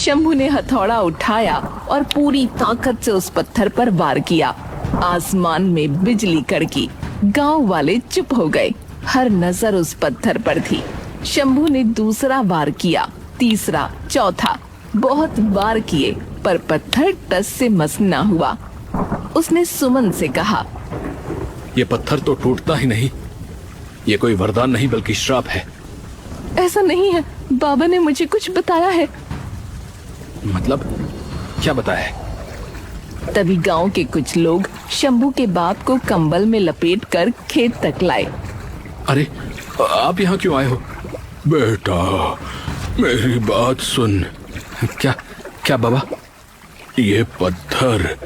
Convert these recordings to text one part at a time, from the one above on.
शंभू ने हथौड़ा उठाया और पूरी ताकत से उस पत्थर पर वार किया। आसमान में बिजली कड़की। गांव वाले चुप हो गए। हर नजर उस पत्थर पर थी। शंभू ने दूसरा वार किया, तीसरा, चौथा। बहुत वार किए पर पत्थर टस से मस ना हुआ। उसने सुमन से कहा, ये पत्थर तो टूटता ही नहीं। ये कोई वरदान नहीं बल्कि श्राप है। ऐसा नहीं है, बाबा ने मुझे कुछ बताया है। मतलब क्या बताया है? तभी गांव के कुछ लोग शंभू के बाप को कंबल में लपेटकर खेत तक लाए। अरे आप यहाँ क्यों आए हो? बेटा मेरी बात सुन। क्या क्या बाबा? ये पत्थर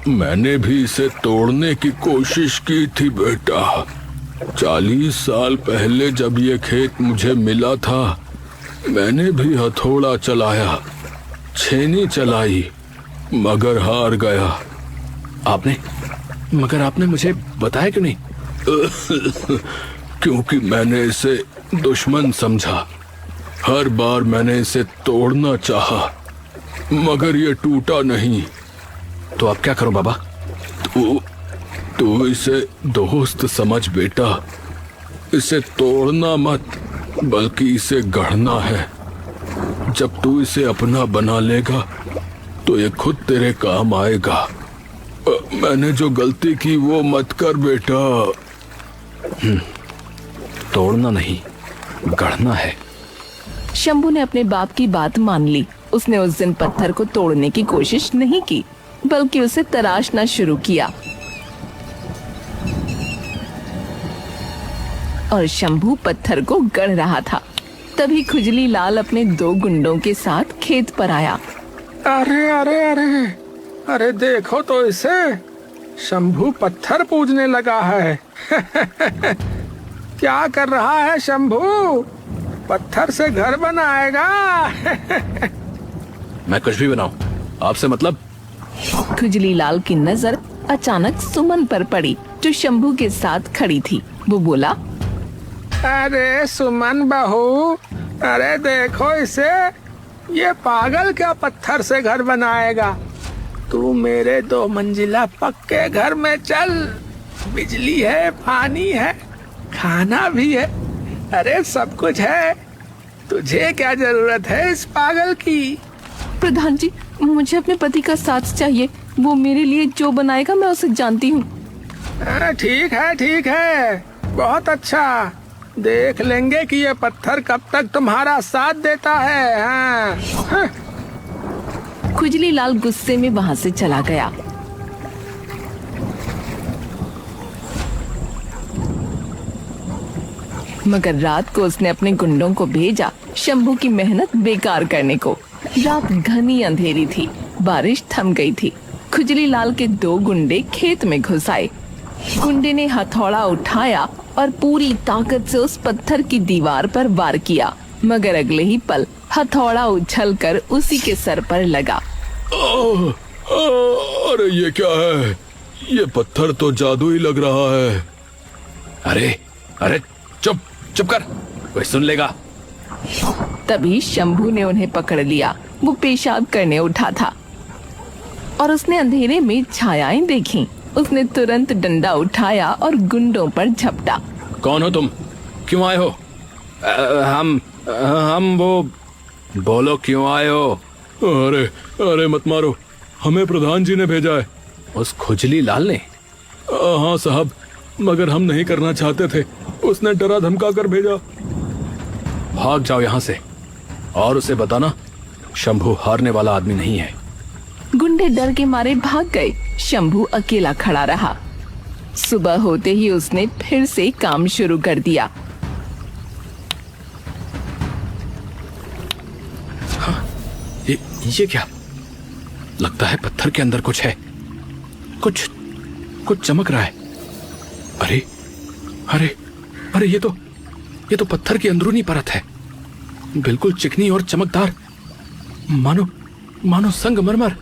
मैंने भी इसे तोड़ने की कोशिश की थी बेटा। 40 साल पहले जब ये खेत मुझे मिला था, मैंने भी हथौड़ा चलाया, छेनी चलाई, मगर हार गया। मगर आपने मुझे बताया क्यों नहीं? क्योंकि मैंने इसे दुश्मन समझा। हर बार मैंने इसे तोड़ना चाहा, मगर ये टूटा नहीं। तो अब क्या करूं बाबा? तू इसे दोस्त समझ बेटा। इसे तोड़ना मत, बल्कि इसे गढ़ना है। जब तू इसे अपना बना लेगा तो ये खुद तेरे काम आएगा। मैंने जो गलती की वो मत कर बेटा। तोड़ना नहीं, गढ़ना है। शंभू ने अपने बाप की बात मान ली। उसने उस दिन पत्थर को तोड़ने की कोशिश नहीं की, बल्कि उसे तराशना शुरू किया। और शंभू पत्थर को गढ़ रहा था। तभी खुजली लाल अपने 2 गुंडों के साथ खेत पर आया। अरे अरे अरे अरे देखो तो इसे, शंभू पत्थर पूजने लगा है। क्या कर रहा है शंभू? पत्थर से घर बनाएगा? मैं कुछ भी बनाऊं, आपसे मतलब? खुजली लाल की नजर अचानक सुमन पर पड़ी, जो शंभू के साथ खड़ी थी। वो बोला, अरे सुमन बहू, अरे देखो इसे, ये पागल क्या पत्थर से घर बनाएगा? तू मेरे 2 मंजिला पक्के घर में चल। बिजली है, पानी है, खाना भी है, अरे सब कुछ है। तुझे क्या जरूरत है इस पागल की? प्रधान जी, मुझे अपने पति का साथ चाहिए। वो मेरे लिए जो बनाएगा मैं उसे जानती हूँ। ठीक है, बहुत अच्छा। देख लेंगे कि ये पत्थर कब तक तुम्हारा साथ देता है। हाँ। खुजली लाल गुस्से में वहाँ से चला गया। मगर रात को उसने अपने गुंडों को भेजा शंभू की मेहनत बेकार करने को। रात घनी अंधेरी थी, बारिश थम गई थी। खुजली लाल के 2 गुंडे खेत में घुस आए। गुंडे ने हथौड़ा उठाया और पूरी ताकत से उस पत्थर की दीवार पर वार किया, मगर अगले ही पल हथौड़ा उछलकर उसी के सर पर लगा। अरे ये क्या है? ये पत्थर तो जादुई लग रहा है। अरे चुप कर, कोई सुन लेगा। तभी शंभू ने उन्हें पकड़ लिया। वो पेशाब करने उठा था और उसने अंधेरे में छायाएं देखी। उसने तुरंत डंडा उठाया और गुंडों पर झपटा। कौन हो तुम? क्यों आए हो? हम वो, बोलो क्यों आए हो? अरे मत मारो, हमें प्रधान जी ने भेजा है। उस खुजली लाल ने? हाँ साहब, मगर हम नहीं करना चाहते थे। उसने डरा धमका कर भेजा। भाग जाओ यहाँ से और उसे बताना शंभू हारने वाला आदमी नहीं है। गुंडे डर के मारे भाग गए। शंभू अकेला खड़ा रहा। सुबह होते ही उसने फिर से काम शुरू कर दिया। हाँ, ये क्या? लगता है पत्थर के अंदर कुछ है। कुछ चमक रहा है। अरे ये तो पत्थर की अंदरूनी परत है, बिल्कुल चिकनी और चमकदार, मानो संगमरमर।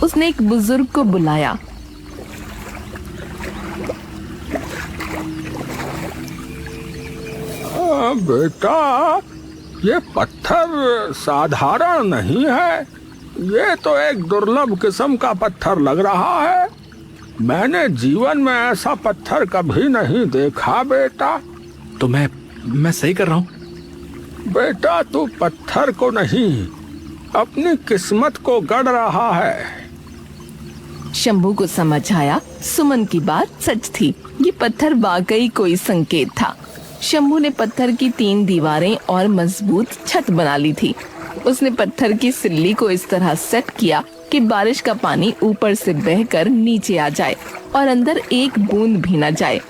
उसने एक बुजुर्ग को बुलाया। बेटा, ये पत्थर साधारण नहीं है, ये तो एक दुर्लभ किस्म का पत्थर लग रहा है। मैंने जीवन में ऐसा पत्थर कभी नहीं देखा बेटा। तो मैं सही कर रहा हूँ? बेटा तू पत्थर को नहीं, अपनी किस्मत को गढ़ रहा है। शंभू को समझ आया सुमन की बात सच थी। ये पत्थर वाकई कोई संकेत था। शंभू ने पत्थर की 3 दीवारें और मजबूत छत बना ली थी। उसने पत्थर की सिल्ली को इस तरह सेट किया कि बारिश का पानी ऊपर से बहकर नीचे आ जाए और अंदर एक बूंद भी न जाए।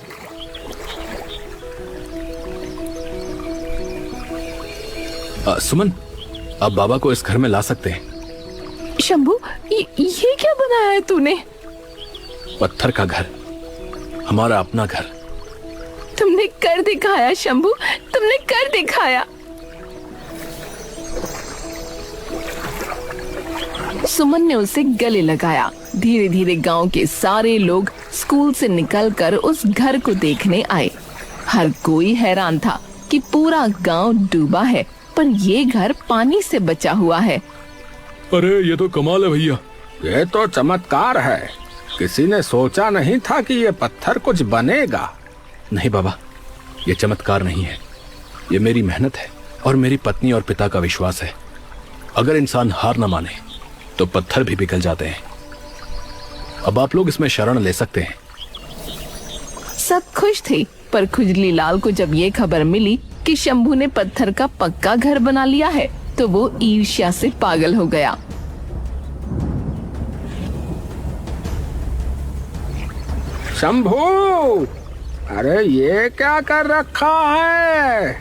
सुमन, अब बाबा को इस घर में ला सकते हैं। शंभू, ये क्या बनाया है तूने? पत्थर का घर, हमारा अपना घर। तुमने कर दिखाया शंभू, तुमने कर दिखाया। सुमन ने उसे गले लगाया। धीरे धीरे गांव के सारे लोग स्कूल से निकलकर उस घर को देखने आए। हर कोई हैरान था कि पूरा गांव डूबा है, पर ये घर पानी से बचा हुआ है। अरे ये तो कमाल है भैया। ये तो चमत्कार है। किसी ने सोचा नहीं था कि ये पत्थर कुछ बनेगा। नहीं बाबा, ये चमत्कार नहीं है, ये मेरी मेहनत है और मेरी पत्नी और पिता का विश्वास है। अगर इंसान हार न माने तो पत्थर भी पिघल जाते हैं। अब आप लोग इसमें शरण ले सकते हैं। सब खुश थे, पर खुजली लाल को जब ये खबर मिली कि शंभू ने पत्थर का पक्का घर बना लिया है, तो वो ईर्ष्या से पागल हो गया। शंभू, अरे ये क्या कर रखा है?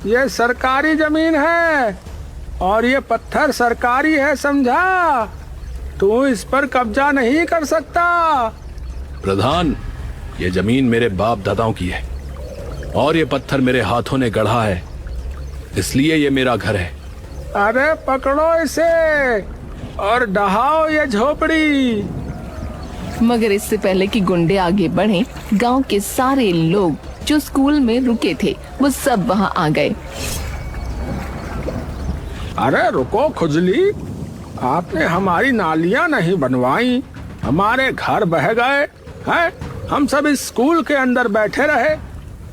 ये सरकारी जमीन है और ये पत्थर सरकारी है, समझा? तू इस पर कब्जा नहीं कर सकता। प्रधान, ये जमीन मेरे बाप दादाओं की है और ये पत्थर मेरे हाथों ने गढ़ा है, इसलिए ये मेरा घर है। अरे पकड़ो इसे और डहाओ ये झोपड़ी। मगर इससे पहले कि गुंडे आगे बढ़े, गांव के सारे लोग जो स्कूल में रुके थे वो सब वहां आ गए। अरे रुको खुजली, आपने हमारी नालियां नहीं बनवाई, हमारे घर बह गए हैं। हम सब इस स्कूल के अंदर बैठे रहे,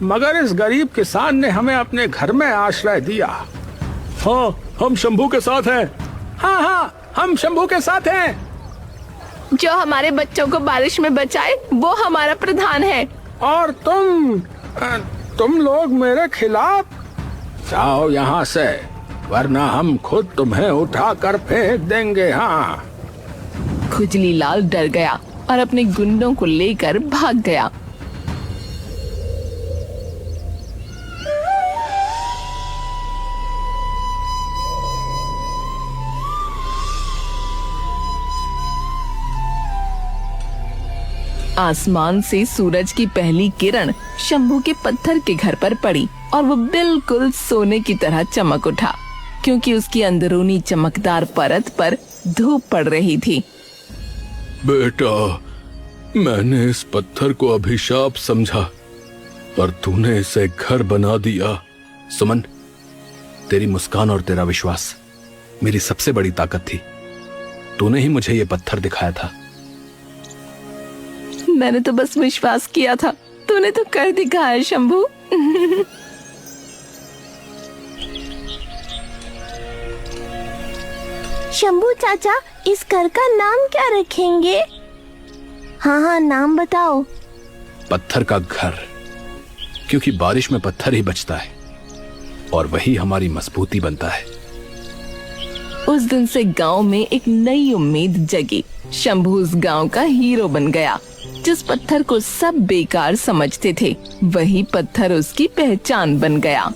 मगर इस गरीब किसान ने हमें अपने घर में आश्रय दिया। हाँ, हम शंभू के साथ हैं। हाँ हाँ, हम शंभू के साथ हैं। जो हमारे बच्चों को बारिश में बचाए वो हमारा प्रधान है। और तुम लोग मेरे खिलाफ? जाओ यहाँ से, वरना हम खुद तुम्हें उठा कर फेंक देंगे। हाँ। खुजली लाल डर गया और अपने गुंडों को लेकर भाग गया। आसमान से सूरज की पहली किरण शंभू के पत्थर के घर पर पड़ी और वो बिल्कुल सोने की तरह चमक उठा, क्योंकि उसकी अंदरूनी चमकदार परत पर धूप पड़ रही थी। बेटा, मैंने इस पत्थर को अभिशाप समझा, पर तूने इसे घर बना दिया। सुमन, तेरी मुस्कान और तेरा विश्वास मेरी सबसे बड़ी ताकत थी। तूने ही मुझे ये पत्थर दिखाया था। मैंने तो बस विश्वास किया था, तूने तो कर दिखाया शंभू। शंभू चाचा, इस घर का नाम क्या रखेंगे? हाँ हाँ, नाम बताओ। पत्थर का घर, क्योंकि बारिश में पत्थर ही बचता है और वही हमारी मजबूती बनता है। उस दिन से गांव में एक नई उम्मीद जगी। शंभू उस गांव का हीरो बन गया। जिस पत्थर को सब बेकार समझते थे, वही पत्थर उसकी पहचान बन गया।